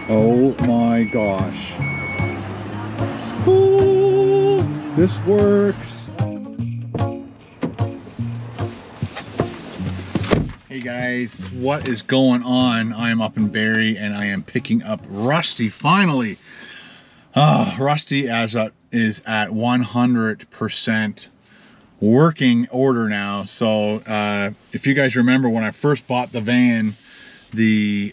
Oh my gosh. Ooh, this works. Hey guys, what is going on? I am up in Barrie and I am picking up Rusty finally. Rusty is at 100% working order now. So if you guys remember when I first bought the van, the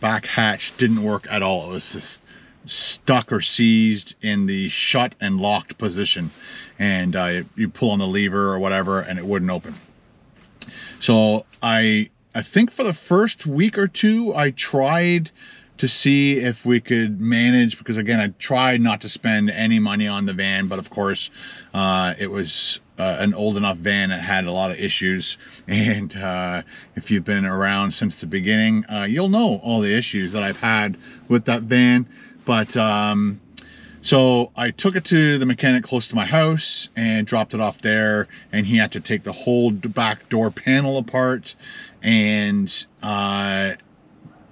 back hatch didn't work at all. It was just stuck or seized in the shut and locked position, and you pull on the lever or whatever and it wouldn't open. So I think for the first week or two I tried to see if we could manage, because again I tried not to spend any money on the van, but of course it was an old enough van that had a lot of issues, and if you've been around since the beginning, you'll know all the issues that I've had with that van. But so I took it to the mechanic close to my house and dropped it off there, and he had to take the whole back door panel apart, and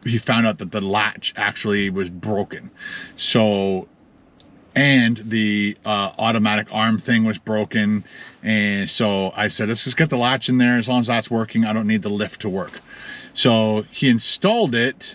he found out that the latch actually was broken. So, and the automatic arm thing was broken. And so I said, let's just get the latch in there. As long as that's working, I don't need the lift to work. So he installed it,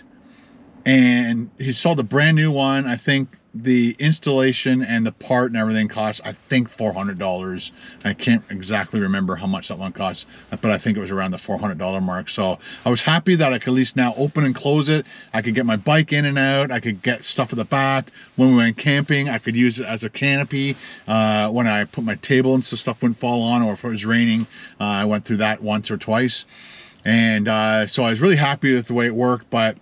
and he installed a brand new one. I think the installation and the part and everything cost, I think, $400. I can't exactly remember how much that one cost, but I think it was around the $400 mark. So I was happy that I could at least now open and close it. I could get my bike in and out. I could get stuff at the back. When we went camping, I could use it as a canopy. When I put my table and so stuff wouldn't fall on, or if it was raining, I went through that once or twice. And so I was really happy with the way it worked. But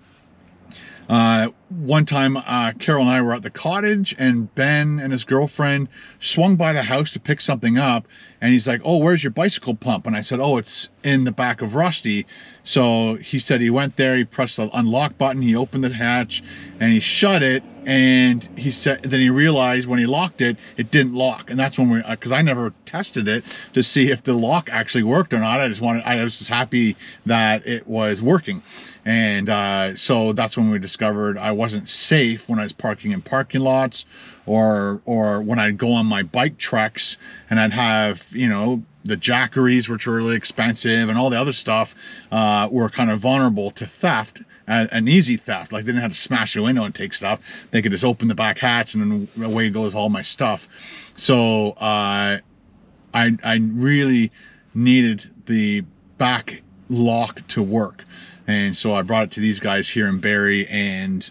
one time Carol and I were at the cottage, and Ben and his girlfriend swung by the house to pick something up, and he's like, oh, where's your bicycle pump? And I said, oh, it's in the back of Rusty. So he said he went there, he pressed the unlock button, he opened the hatch and he shut it, and he said then he realized when he locked it, it didn't lock. And that's when we, because I never tested it to see if the lock actually worked or not. I was just happy that it was working. And so that's when we discovered I wasn't safe when I was parking in parking lots, or when I'd go on my bike treks and I'd have, you know, the jackeries, which are really expensive, and all the other stuff were kind of vulnerable to theft, an easy theft. Like, they didn't have to smash a window and take stuff. They could just open the back hatch and then away goes all my stuff. So I really needed the back lock to work. And so I brought it to these guys here in Barrie, and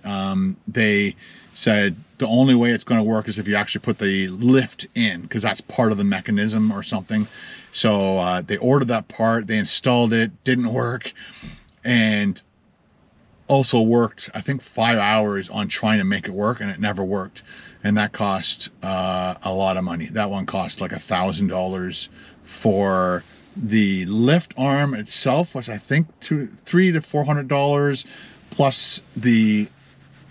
they said the only way it's going to work is if you actually put the lift in, because that's part of the mechanism or something. So they ordered that part, they installed it, didn't work, and also worked, I think, 5 hours on trying to make it work, and it never worked. And that cost a lot of money. That one cost like $1,000 for the lift arm itself, was I think $300 to $400, plus the,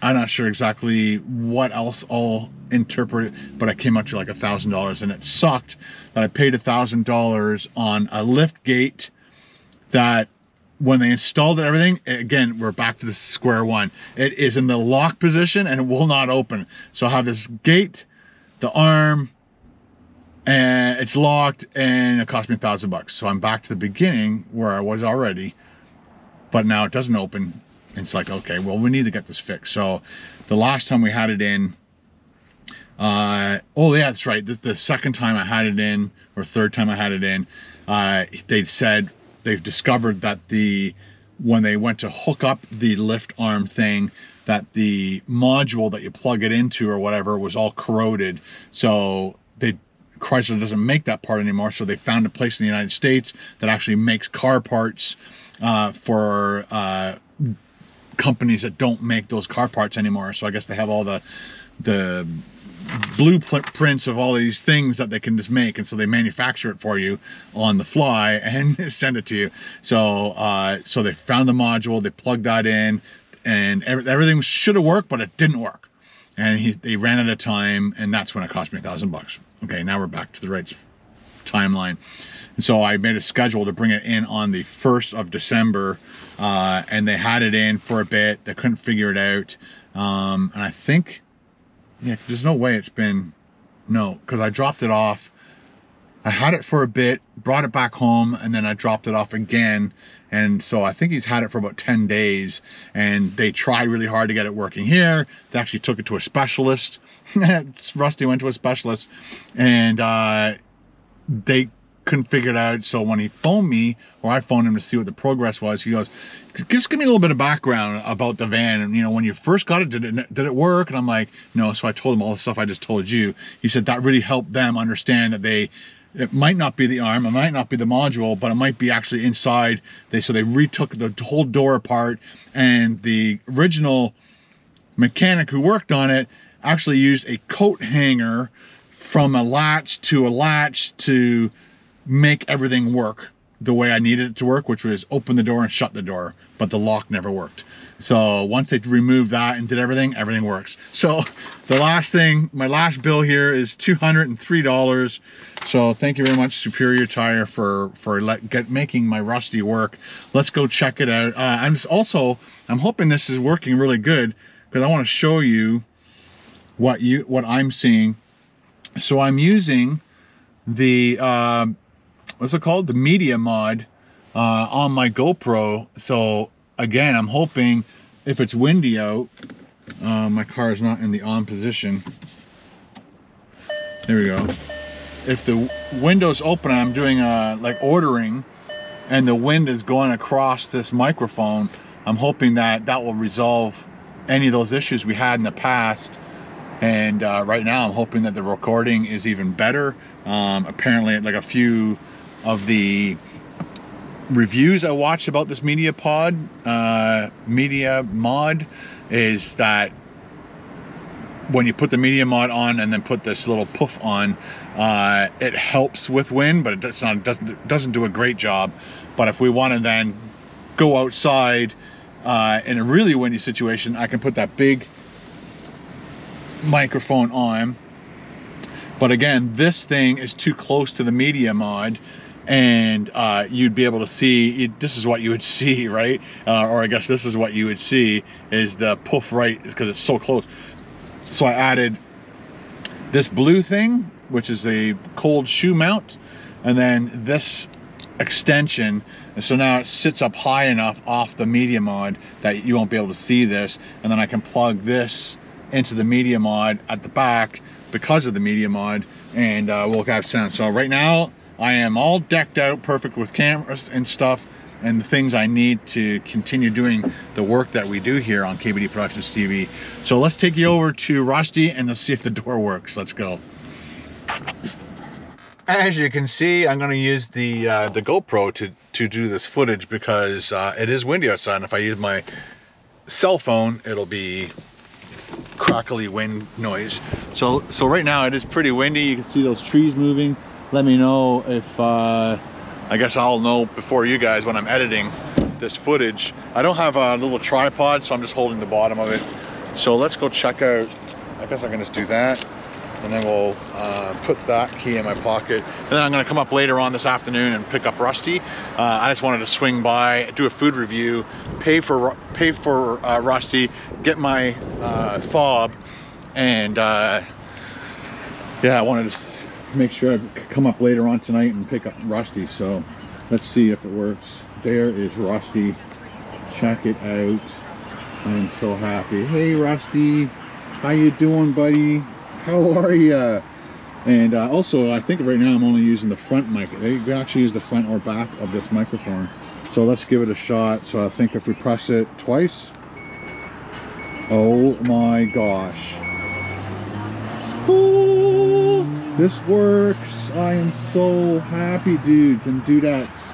I'm not sure exactly what else I'll interpret it, but I came up to like $1,000, and it sucked that I paid $1,000 on a lift gate that when they installed it, everything, again, we're back to the square one. It is in the lock position and it will not open. So I have this gate, the arm, and it's locked, and it cost me $1,000. So I'm back to the beginning where I was already, but now it doesn't open. It's like, okay, well, we need to get this fixed. So the last time we had it in, oh yeah, that's right. The second time I had it in, or third time I had it in, they said they've discovered that when they went to hook up the lift arm thing, that the module that you plug it into or whatever was all corroded. So Chrysler doesn't make that part anymore, so they found a place in the United States that actually makes car parts for companies that don't make those car parts anymore. So I guess they have all the blueprints of all these things that they can just make, and so they manufacture it for you on the fly and send it to you. So so they found the module, they plugged that in, and everything should have worked, but it didn't work. And they ran out of time, and that's when it cost me $1,000. Okay, now we're back to the rates. timeline. And so I made a schedule to bring it in on the 1st of December, and they had it in for a bit. They couldn't figure it out, and I think, yeah, there's no way it's been, no, because I dropped it off. I had it for a bit, brought it back home, and then I dropped it off again. And so I think he's had it for about 10 days, and they tried really hard to get it working here. They actually took it to a specialist. Rusty went to a specialist, and they couldn't figure it out. So when he phoned me, or I phoned him to see what the progress was, he goes, just give me a little bit of background about the van. And, you know, when you first got it, did it work? And I'm like, no. So I told him all the stuff I just told you. He said that really helped them understand that it might not be the arm, it might not be the module, but it might be actually inside. So they retook the whole door apart, and the original mechanic who worked on it actually used a coat hanger from a latch to make everything work the way I needed it to work, which was open the door and shut the door, but the lock never worked. So once they removed that and did everything works. So the last thing, my last bill here is $203. So thank you very much, Superior Tire, for making my Rusty work. Let's go check it out. I'm hoping this is working really good, because I want to show you what I'm seeing. So I'm using the what's it called, the media mod on my GoPro. So again, I'm hoping, if it's windy out, my car is not in the on position. There we go. If the window's open and I'm doing like ordering, and the wind is going across this microphone, I'm hoping that will resolve any of those issues we had in the past. And right now I'm hoping that the recording is even better. Apparently, like, a few of the reviews I watched about this media mod is that when you put the media mod on and then put this little poof on, it helps with wind, but it doesn't do a great job. But if we want to then go outside in a really windy situation, I can put that big microphone on. But again, this thing is too close to the media mod, and you'd be able to see, this is what you would see, right? Or I guess this is what you would see, is the poof, right, because it's so close. So I added this blue thing, which is a cold shoe mount, and then this extension. And so now it sits up high enough off the media mod that you won't be able to see this. And then I can plug this into the media mod at the back because of the media mod, and we'll have sound. So right now I am all decked out perfect with cameras and stuff and the things I need to continue doing the work that we do here on KBD Productions TV. So let's take you over to Rusty and let's see if the door works. Let's go. As you can see, I'm going to use the GoPro to do this footage because it is windy outside, and if I use my cell phone, it'll be crackly wind noise. So right now it is pretty windy. You can see those trees moving. Let me know if I guess I'll know before you guys when I'm editing this footage. I don't have a little tripod, so I'm just holding the bottom of it. So let's go check out. I guess I can just do that, and then we'll put that key in my pocket. And then I'm going to come up later on this afternoon and pick up Rusty. I just wanted to swing by, do a food review, pay for Rusty, get my fob, and yeah, I wanted to make sure I come up later on tonight and pick up Rusty. So let's see if it works. There is Rusty. Check it out. I'm so happy. Hey Rusty, how you doing, buddy? How are you? And also, I think right now I'm only using the front mic. You can actually use the front or back of this microphone. So let's give it a shot. So I think if we press it twice, oh my gosh. Ooh, this works. I am so happy, dudes and dudettes.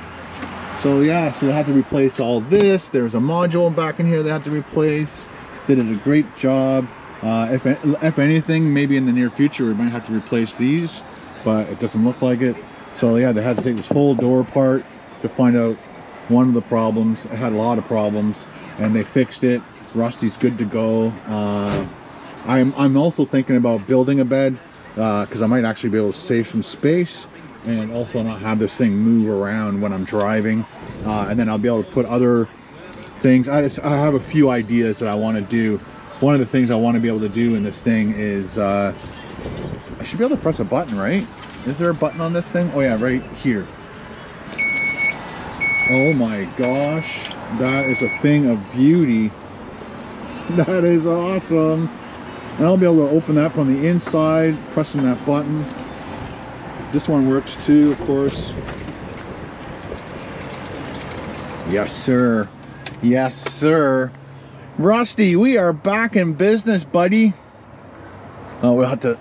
So yeah, so they had to replace all this. There's a module back in here they had to replace. They did a great job. If anything, maybe in the near future we might have to replace these, but it doesn't look like it. So yeah, they had to take this whole door apart to find out one of the problems. It had a lot of problems, and they fixed it. Rusty's good to go. I'm also thinking about building a bed because I might actually be able to save some space and also not have this thing move around when I'm driving. And then I'll be able to put other things. I have a few ideas that I want to do. One of the things I want to be able to do in this thing is I should be able to press a button, right? Is there a button on this thing? Oh yeah, right here. Oh my gosh, that is a thing of beauty. That is awesome. And I'll be able to open that from the inside, pressing that button. This one works too, of course. Yes, sir. Yes, sir. Rusty, we are back in business, buddy. Oh, we'll have to...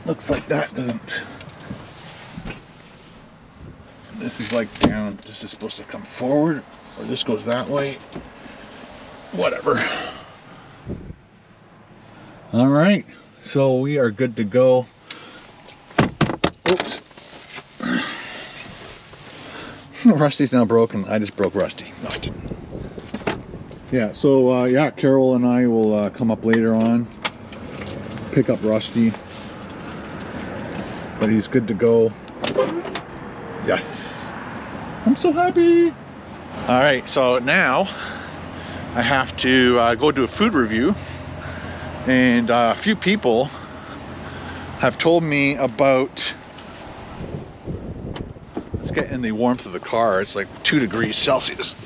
Looks like that doesn't... This is like down. This is supposed to come forward, or this goes that way. Whatever. All right, so we are good to go. Oops. Rusty's now broken. I just broke Rusty. No, I didn't. Yeah, so yeah, Carol and I will come up later on, pick up Rusty, but he's good to go. Yes, I'm so happy. All right, so now I have to go do a food review, and a few people have told me about, let's get in the warmth of the car. It's like 2 degrees Celsius.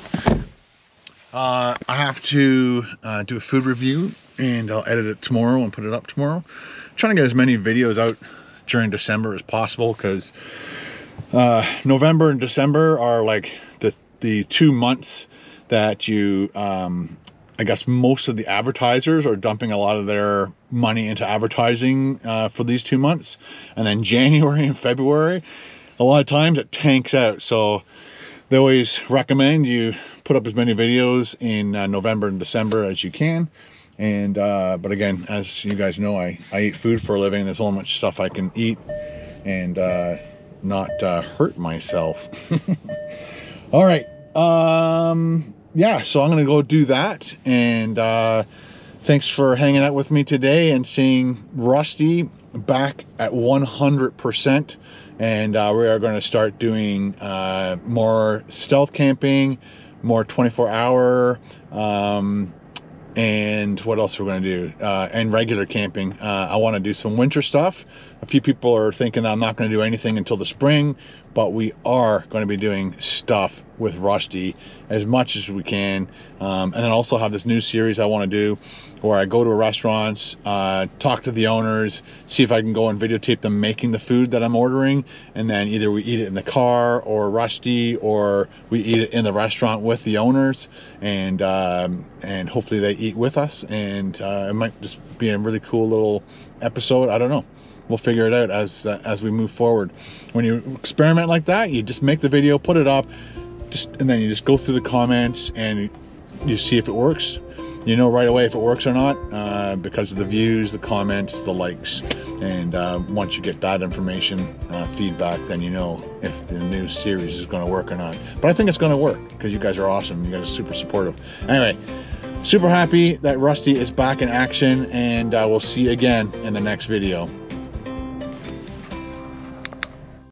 I have to do a food review, and I'll edit it tomorrow and put it up tomorrow. I'm trying to get as many videos out during December as possible, because November and December are like the 2 months that you, I guess most of the advertisers are dumping a lot of their money into advertising for these 2 months. And then January and February, a lot of times it tanks out. So they always recommend you put up as many videos in November and December as you can. And but again, as you guys know, I eat food for a living. There's only much stuff I can eat and not hurt myself. All right, yeah, so I'm gonna go do that, and thanks for hanging out with me today and seeing Rusty back at 100%. And we are going to start doing more stealth camping, more 24-hour, and what else we're going to do, and regular camping. I want to do some winter stuff. A few people are thinking that I'm not going to do anything until the spring, but we are going to be doing stuff with Rusty as much as we can. And then also have this new series I want to do where I go to restaurants, talk to the owners, see if I can go and videotape them making the food that I'm ordering, and then either we eat it in the car or Rusty, or we eat it in the restaurant with the owners, and hopefully they eat with us. And it might just be a really cool little episode. I don't know. We'll figure it out as we move forward. When you experiment like that, you just make the video, put it up, and then you just go through the comments and you see if it works. You know right away if it works or not, because of the views, the comments, the likes. And once you get that information, feedback, then you know if the new series is going to work or not. But I think it's going to work because you guys are awesome. You guys are super supportive. Anyway, super happy that Rusty is back in action, and we'll see you again in the next video.